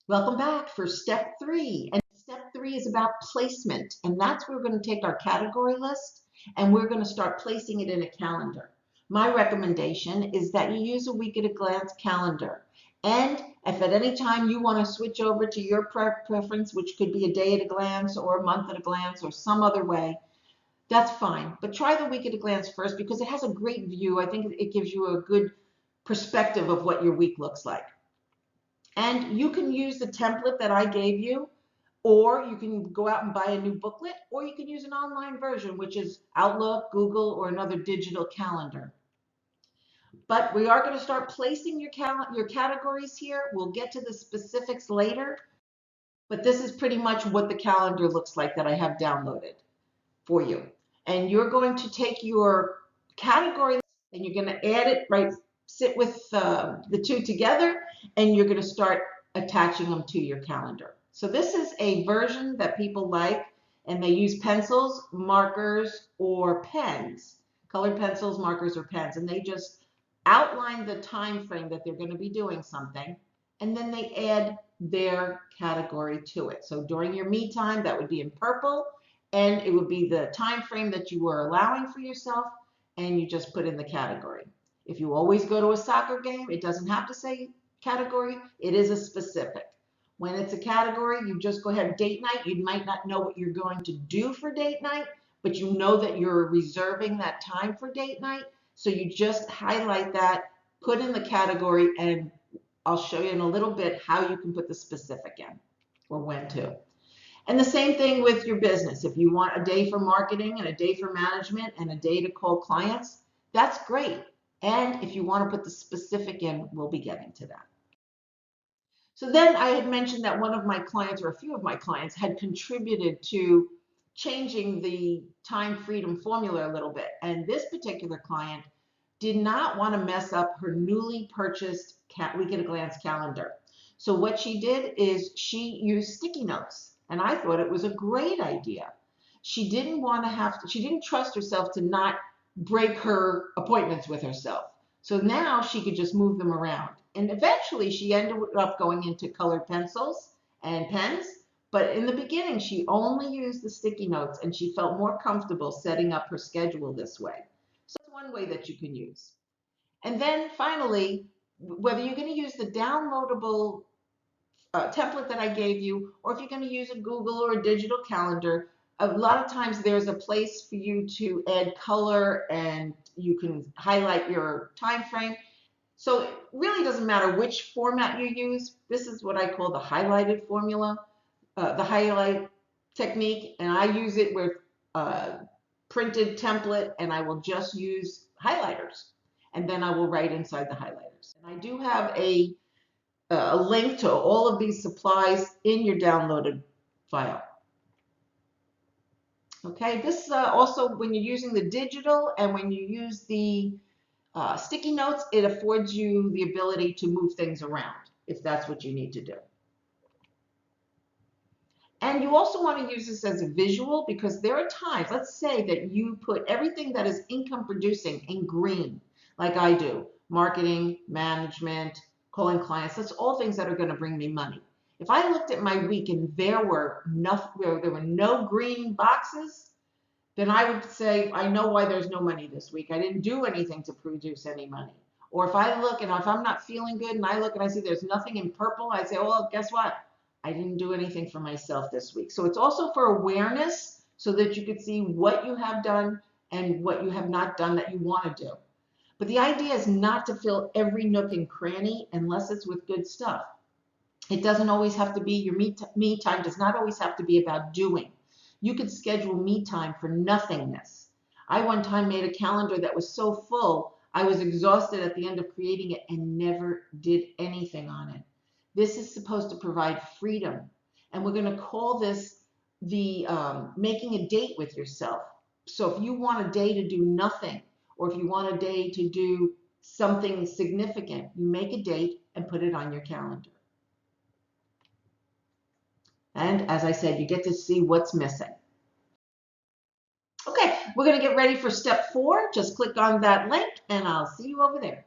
Welcome back for step 3. And step 3 is about placement. And that's where we're going to take our category list and we're going to start placing it in a calendar. My recommendation is that you use a week at a glance calendar. And if at any time you want to switch over to your preference, which could be a day at a glance or a month at a glance or some other way, that's fine. But try the week at a glance first because it has a great view. I think it gives you a good perspective of what your week looks like. And you can use the template that I gave you, or you can go out and buy a new booklet, or you can use an online version, which is Outlook, Google, or another digital calendar. But we are going to start placing your categories here. We'll get to the specifics later, but this is pretty much what the calendar looks like that I have downloaded for you. And you're going to take your category and you're going to add it, right, sit with the two together, and you're going to start attaching them to your calendar. So this is a version that people like, and they use pencils, markers, or pens, colored pencils, markers, or pens, and they just outline the time frame that they're going to be doing something, and then they add their category to it. So during your me time, that would be in purple, and it would be the time frame that you were allowing for yourself, and you just put in the category. If you always go to a soccer game, it doesn't have to say category. It is a specific. When it's a category, you just go ahead. Date night, you might not know what you're going to do for date night, but you know that you're reserving that time for date night. So you just highlight that, put in the category, and I'll show you in a little bit how you can put the specific in or when to. And the same thing with your business. If you want a day for marketing and a day for management and a day to call clients, that's great. And if you want to put the specific in, we'll be getting to that. So then I had mentioned that one of my clients, or a few of my clients, had contributed to changing the time freedom formula a little bit. And this particular client did not want to mess up her newly purchased week at a glance calendar. So what she did is she used sticky notes. And I thought it was a great idea. She didn't want to she didn't trust herself to not break her appointments with herself. So now she could just move them around. And eventually she ended up going into colored pencils and pens. But in the beginning, she only used the sticky notes and she felt more comfortable setting up her schedule this way. So that's one way that you can use. And then finally, whether you're going to use the downloadable template that I gave you, or if you're going to use a Google or a digital calendar, a lot of times there's a place for you to add color and you can highlight your time frame. So it really doesn't matter which format you use. This is what I call the highlighted formula, the highlight technique, and I use it with printed template, and I will just use highlighters, and then I will write inside the highlighters. And I do have a link to all of these supplies in your downloaded file. Okay, this also, when you're using the digital and when you use the sticky notes, it affords you the ability to move things around if that's what you need to do. And you also want to use this as a visual because there are times, let's say that you put everything that is income producing in green, like I do, marketing, management, calling clients, that's all things that are going to bring me money. If I looked at my week and there were no green boxes, then I would say, I know why there's no money this week. I didn't do anything to produce any money. Or if I look and if I'm not feeling good and I look and I see there's nothing in purple, I say, well, guess what? I didn't do anything for myself this week. So it's also for awareness so that you could see what you have done and what you have not done that you want to do. But the idea is not to fill every nook and cranny unless it's with good stuff. It doesn't always have to be, your me time does not always have to be about doing. You could schedule me time for nothingness. I one time made a calendar that was so full, I was exhausted at the end of creating it and never did anything on it. This is supposed to provide freedom. And we're going to call this the making a date with yourself. So if you want a day to do nothing, or if you want a day to do something significant, you make a date and put it on your calendar. And as I said, you get to see what's missing. Okay, we're going to get ready for step 4. Just click on that link and I'll see you over there.